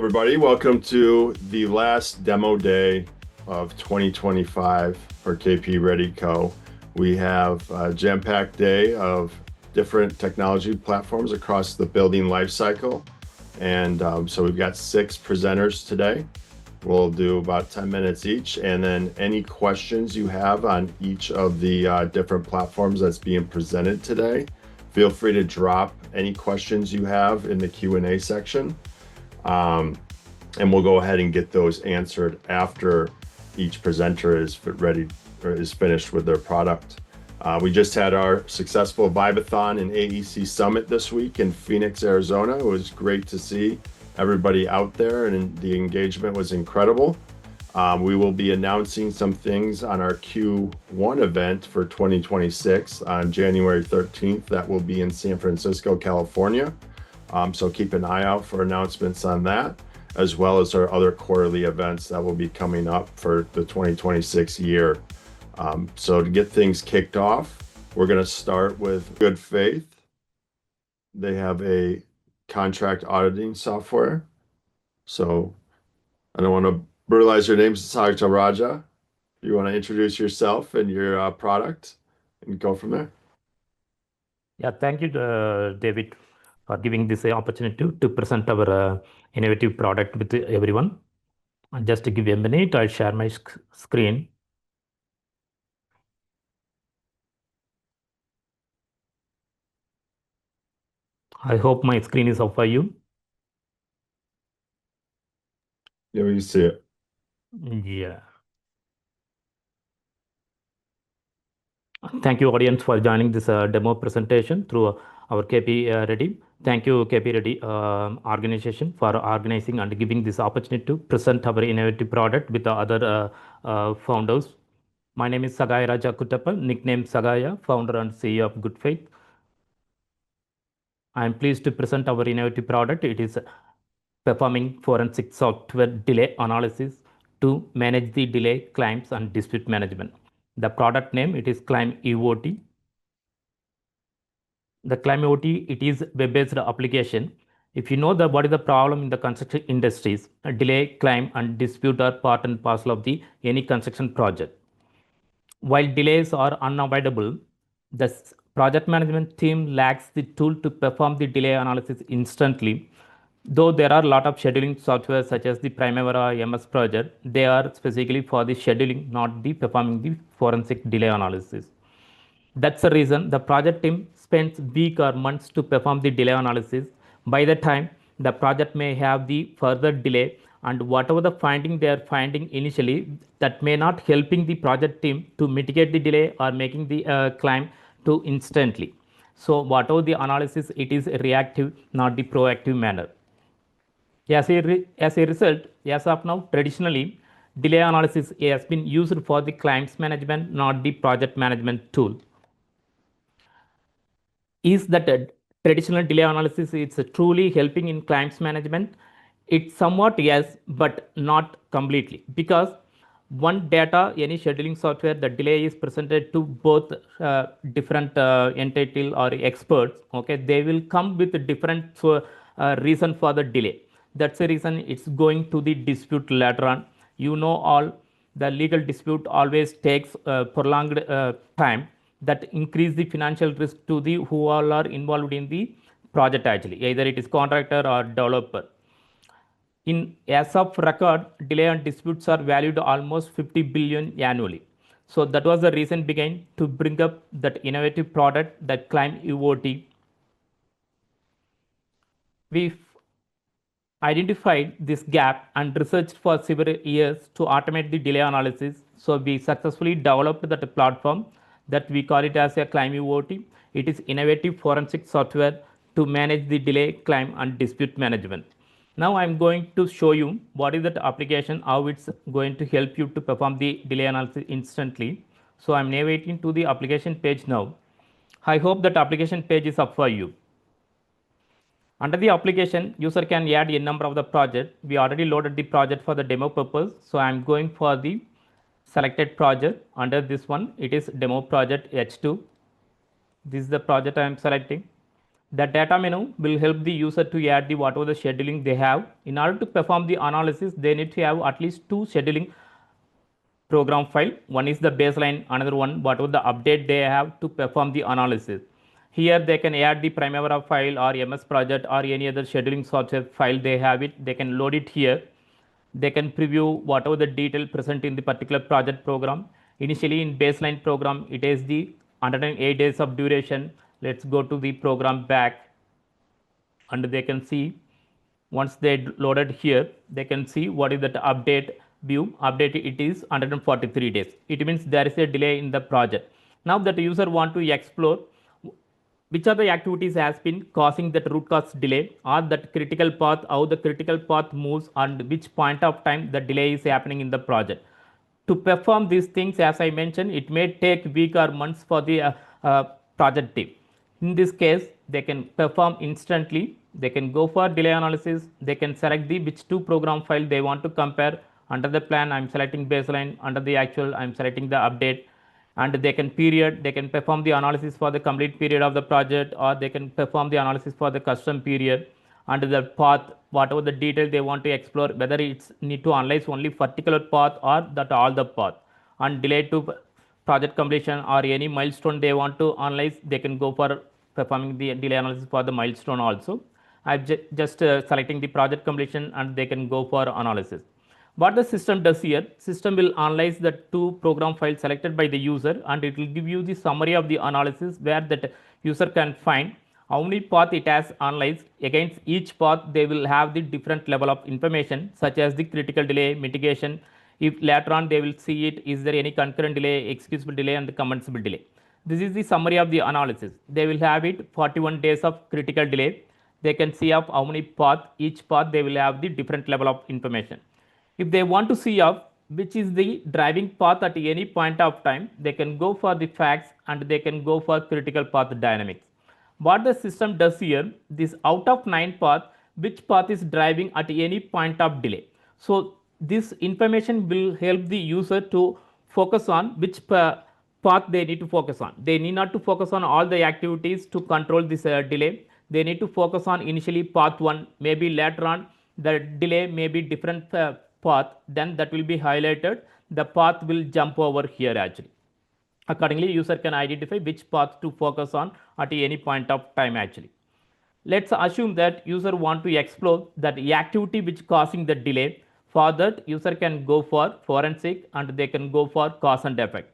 everybody. Welcome to the last demo day of 2025 for KP Ready Co. We have a jam-packed day of different technology platforms across the building lifecycle. And so we've got 6 presenters today. We'll do about 10 minutes each. And then any questions you have on each of the different platforms that's being presented today, feel free to drop any questions you have in the Q&A section. And we'll go ahead and get those answered after each presenter is ready or is finished with their product. We just had our successful Vibathon and AEC Summit this week in Phoenix, Arizona. It was great to see everybody out there, and the engagement was incredible. We will be announcing some things on our Q1 event for 2026 on January 13th. That will be in San Francisco, California. So keep an eye out for announcements on that, as well as our other quarterly events that will be coming up for the 2026 year. So to get things kicked off, we're going to start with Good Faith. They have a contract auditing software. So I don't want to brutalize your name, Sagta Raja. You want to introduce yourself and your product and go from there? Yeah, thank you, David, for giving this opportunity to present our innovative product with everyone. And just to give you a minute, I'll share my screen. I hope my screen is up for you. Yeah, we see it. Yeah. Thank you, audience, for joining this demo presentation through our KP Ready. Thank you, KP Ready organization, for organizing and giving this opportunity to present our innovative product with the other founders. My name is Sagaya Raja Kuttappan, nicknamed Sagaya, founder and CEO of Good Faith. I am pleased to present our innovative product. It is performing forensic software delay analysis to manage the delay, claims, and dispute management. The product name, it is ClaimEOT. The ClaimEOT, it is web-based application. If you know what is the problem in the construction industries, a delay, claim, and dispute are part and parcel of any construction project. While delays are unavoidable, the project management team lacks the tool to perform the delay analysis instantly. Though there are a lot of scheduling software such as the Primavera MS project, they are specifically for the scheduling, not the performing the forensic delay analysis. That's the reason the project team spends weeks or months to perform the delay analysis. By the time the project may have the further delay, and whatever the finding they are finding initially, that may not helping the project team to mitigate the delay or making the claim to instantly. So whatever the analysis, it is reactive, not the proactive manner. As a result, as of now, traditionally, delay analysis has been used for the claims management, not the project management tool. Is that traditional delay analysis is truly helping in claims management? It's somewhat yes, but not completely, because one data, any scheduling software, the delay is presented to both different entity or experts. Okay, they will come with a different reason for the delay. That's the reason it's going to the dispute later on. You know, all the legal dispute always takes prolonged time, that increase the financial risk to the who all are involved in the project actually, either it is contractor or developer. In as of record, delay and disputes are valued almost 50 billion annually. So that was the reason began to bring up that innovative product, that ClaimEOT. We identified this gap and researched for several years to automate the delay analysis. So we successfully developed that platform that we call it as a ClaimEOT. It is innovative forensic software to manage the delay, claim, and dispute management. Now I'm going to show you what is that application, how it's going to help you to perform the delay analysis instantly. So I'm navigating to the application page now. I hope that application page is up for you. Under the application, user can add a number of the project. We already loaded the project for the demo purpose. So I'm going for the selected project. Under this one, it is demo project H2. This is the project I am selecting. The data menu will help the user to add the whatever the scheduling they have. In order to perform the analysis, they need to have at least two scheduling program file. One is the baseline, another one whatever the update they have to perform the analysis. Here they can add the Primavera file or MS project or any other scheduling software file they have it. They can load it here. They can preview whatever the detail present in the particular project program. Initially in baseline program, it is the 108 days of duration. Let's go to the program back and they can see once they loaded here, they can see what is that update view. Update it is 143 days. It means there is a delay in the project. Now that the user want to explore which are the activities has been causing that root cause delay or that critical path, how the critical path moves and which point of time the delay is happening in the project. To perform these things, as I mentioned, it may take week or months for the project team. In this case, they can perform instantly. They can go for delay analysis. They can select the which two program file they want to compare. Under the plan, I'm selecting baseline. Under the actual, I'm selecting the update. And they can perform the analysis for the complete period of the project, or they can perform the analysis for the custom period. And the path, whatever the detail they want to explore, whether it's need to analyze only particular path or that all the path. And delay to project completion or any milestone they want to analyze, they can go for performing the delay analysis for the milestone also. I'm just selecting the project completion and they can go for analysis. What the system does here, system will analyze the two program files selected by the user and it will give you the summary of the analysis where that user can find how many path it has analyzed. Against each path they will have the different level of information such as the critical delay, mitigation. If later on they will see it, is there any concurrent delay, excusable delay and the commensable delay. This is the summary of the analysis. They will have it 41 days of critical delay. They can see of how many path, each path they will have the different level of information. If they want to see of which is the driving path at any point of time, they can go for the facts and they can go for critical path dynamics. What the system does here, this out of 9 path, which path is driving at any point of delay. So this information will help the user to focus on which path they need to focus on. They need not to focus on all the activities to control this delay. They need to focus on initially path 1, maybe later on the delay may be different path, then that will be highlighted. The path will jump over here actually. Accordingly, user can identify which path to focus on at any point of time actually. Let's assume that user want to explore that activity which causing the delay. For that, user can go for forensic and they can go for cause and effect.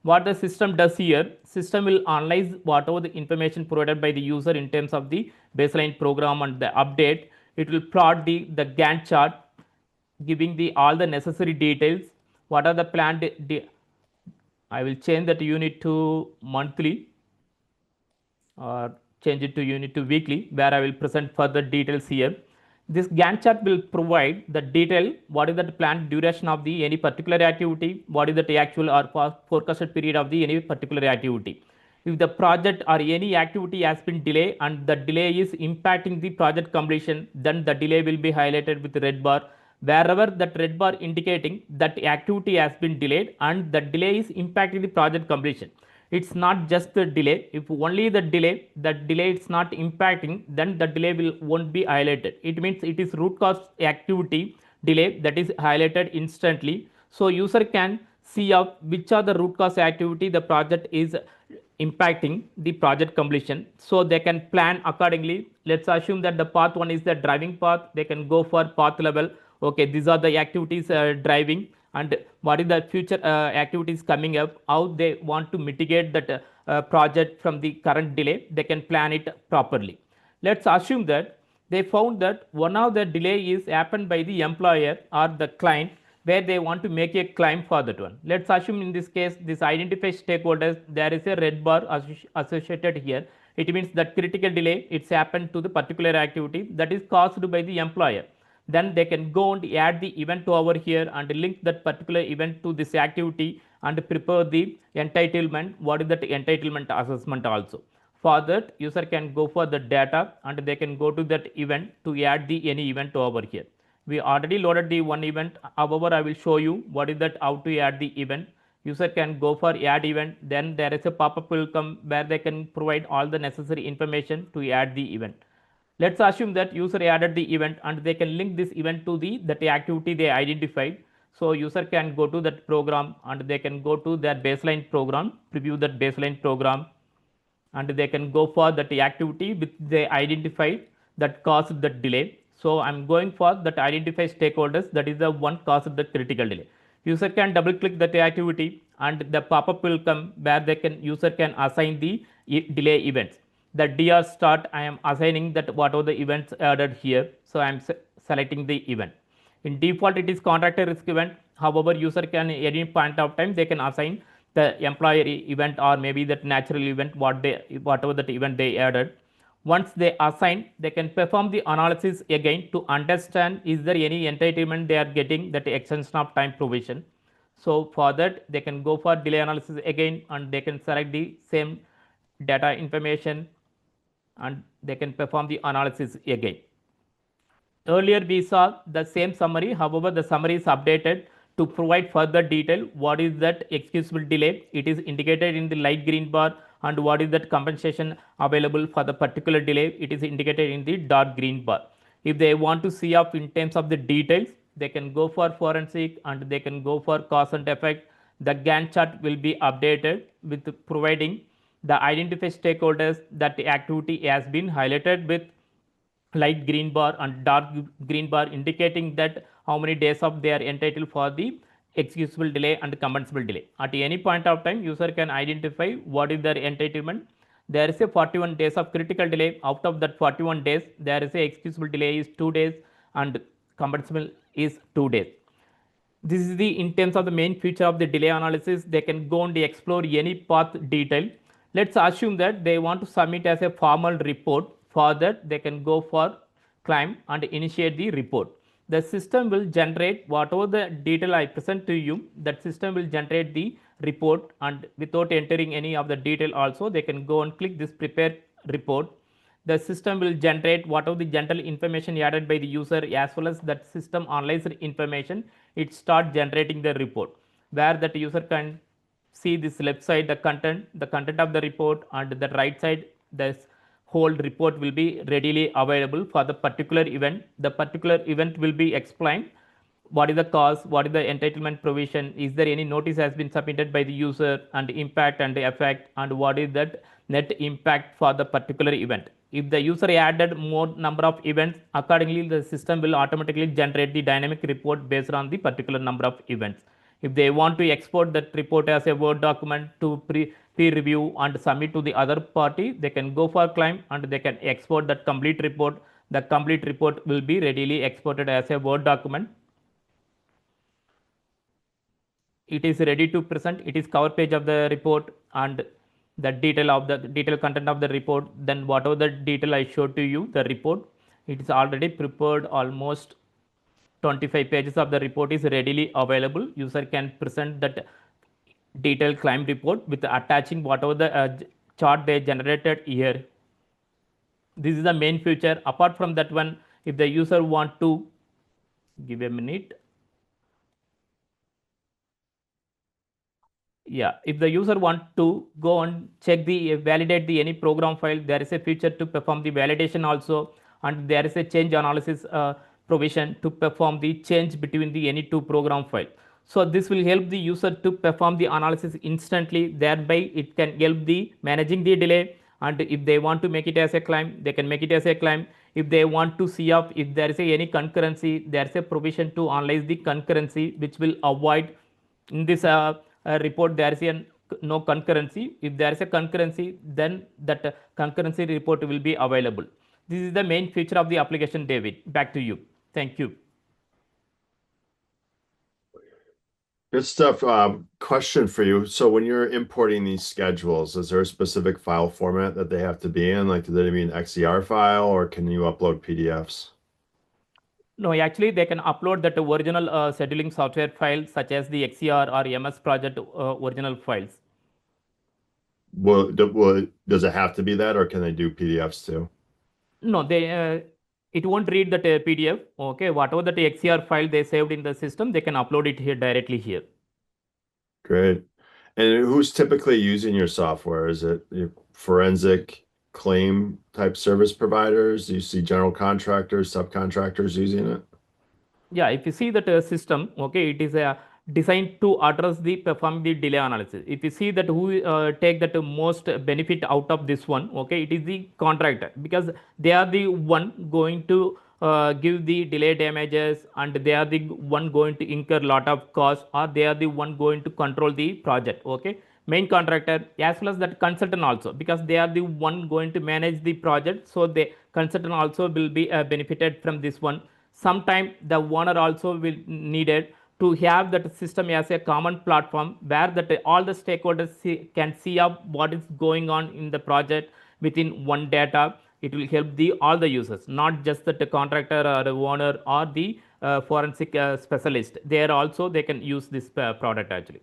What the system does here, system will analyze whatever the information provided by the user in terms of the baseline program and the update. It will plot the Gantt chart giving the all the necessary details. What are the planned I will change that unit to monthly or change it to unit to weekly, where I will present further details here. This Gantt chart will provide the detail, what is the planned duration of the any particular activity, what is the actual or forecasted period of the any particular activity. If the project or any activity has been delayed and the delay is impacting the project completion, then the delay will be highlighted with the red bar. Wherever that red bar indicating that activity has been delayed and the delay is impacting the project completion. It's not just the delay. If only the delay is not impacting, then the delay won't be highlighted. It means it is root cause activity delay that is highlighted instantly. So user can see of which are the root cause activity the project is impacting the project completion. So they can plan accordingly. Let's assume that the path 1 is the driving path. They can go for path level. Okay, these are the activities driving and what is the future activities coming up, how they want to mitigate that project from the current delay. They can plan it properly. Let's assume that they found that one of the delay is happened by the employer or the client where they want to make a claim for that one. Let's assume in this case, this identify stakeholders, there is a red bar associated here. It means that critical delay, it's happened to the particular activity that is caused by the employer. Then they can go and add the event over here and link that particular event to this activity and prepare the entitlement. What is that entitlement assessment also? For that, user can go for the data and they can go to that event to add the any event over here. We already loaded the one event. However, I will show you what is that, how to add the event. user can go for add event. Then there is a pop-up will come where they can provide all the necessary information to add the event. Let's assume that user added the event and they can link this event to that activity they identified. So user can go to that program and they can go to their baseline program, preview that baseline program, and they can go for that activity which they identified that caused the delay. So I'm going for that identify stakeholders, that is the one caused the critical delay. User can double click that activity and the pop-up will come where they can user can assign the delay events. The dr start, I am assigning that what are the events added here. So I am selecting the event. In default it is contractor risk event. However, user can at any point of time they can assign the employer event or maybe that natural event whatever that event they added. Once they assign, they can perform the analysis again to understand is there any entitlement they are getting that extension of time provision. So for that they can go for delay analysis again and they can select the same data information and they can perform the analysis again. Earlier we saw the same summary, however the summary is updated to provide further detail. What is that excusable delay? It is indicated in the light green bar, and what is that compensation available for the particular delay? It is indicated in the dark green bar. If they want to see up in terms of the details, they can go for forensic and they can go for cause and effect. The Gantt chart will be updated with providing the identify stakeholders that the activity has been highlighted with light green bar and dark green bar, indicating that how many days of they are entitled for the excusable delay and compensable delay. At any point of time, user can identify what is their entitlement. There is a 41 days of critical delay. Out of that 41 days, there is a excusable delay is 2 days and compensable is 2 days. This is the in terms of the main feature of the delay analysis. They can go and explore any path detail. Let's assume that they want to submit as a formal report. For that, they can go for claim and initiate the report. The system will generate whatever the detail I present to you. That system will generate the report, and without entering any of the detail also, they can go and click this prepare report. The system will generate whatever the general information added by the user as well as that system analyzed information. It start generating the report where that user can see this left side the content of the report, and the right side this whole report will be readily available for the particular event. The particular event will be explained. What is the cause, what is the entitlement provision, is there any notice has been submitted by the user, and impact and effect, and what is that net impact for the particular event. If the user added more number of events, accordingly the system will automatically generate the dynamic report based on the particular number of events. If they want to export that report as a Word document to peer review and submit to the other party, they can go for claim and they can export that complete report. The complete report will be readily exported as a Word document. It is ready to present. It is cover page of the report and the detail content of the report. Then whatever the detail I showed to you, the report, it is already prepared. Almost 25 pages of the report is readily available. User can present that detailed claim report with attaching whatever the chart they generated here. This is the main feature. Apart from that one, if the user want to give a minute. Yeah, if the user want to go and check the validate the any program file, there is a feature to perform the validation also, and there is a change analysis provision to perform the change between the any two program file. So this will help the user to perform the analysis instantly. Thereby it can help the managing the delay, and if they want to make it as a claim, they can make it as a claim. If they want to see up if there is any concurrency, there is a provision to analyze the concurrency, which will avoid in this report there is no concurrency. If there is a concurrency, then that concurrency report will be available. This is the main feature of the application, David. Back to you. Thank you. Good stuff. Question for you. So when you're importing these schedules, is there a specific file format that they have to be in? Like, do they mean XER file, or can you upload PDFs? No, actually they can upload that original scheduling software file such as the XER or MS project original files. Well, does it have to be that, or can they do PDFs too? No, they it won't read that PDF. Okay, whatever that XER file they saved in the system, they can upload it here directly here. Great. And who's typically using your software? Is it your forensic claim type service providers? Do you see general contractors, subcontractors using it? Yeah, if you see that system, okay, it is designed to address the perform the delay analysis. If you see that who take that most benefit out of this one, okay, it is the contractor, because they are the one going to give the delay damages, and they are the one going to incur lot of costs, or they are the one going to control the project. Okay, main contractor as well as that consultant also, because they are the one going to manage the project, so the consultant also will be benefited from this one. Sometime the owner also will needed to have that system as a common platform, where that all the stakeholders can see up what is going on in the project within one data. It will help the all the users, not just the contractor or the owner or the forensic specialist. There also they can use this product actually.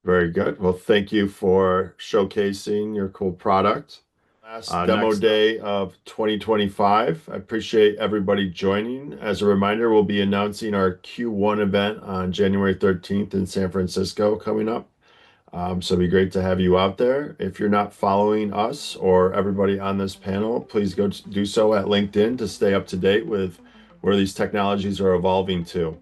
Very good. Well, thank you for showcasing your cool product. Last demo day of 2025. I appreciate everybody joining. As a reminder, we'll be announcing our Q1 event on January 13th in San Francisco coming up. So it'd be great to have you out there. If you're not following us or everybody on this panel, please go do so at LinkedIn to stay up to date with where these technologies are evolving to.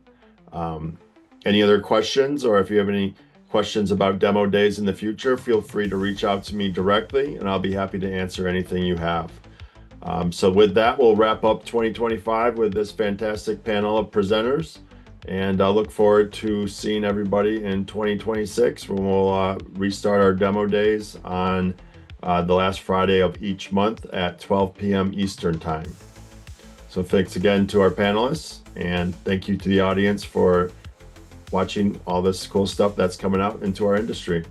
Any other questions, or if you have any questions about demo days in the future, feel free to reach out to me directly and I'll be happy to answer anything you have. So with that, we'll wrap up 2025 with this fantastic panel of presenters. And I look forward to seeing everybody in 2026 when we'll restart our demo days on the last Friday of each month at 12 p.m. Eastern Time. So thanks again to our panelists, and thank you to the audience for watching all this cool stuff that's coming out into our industry.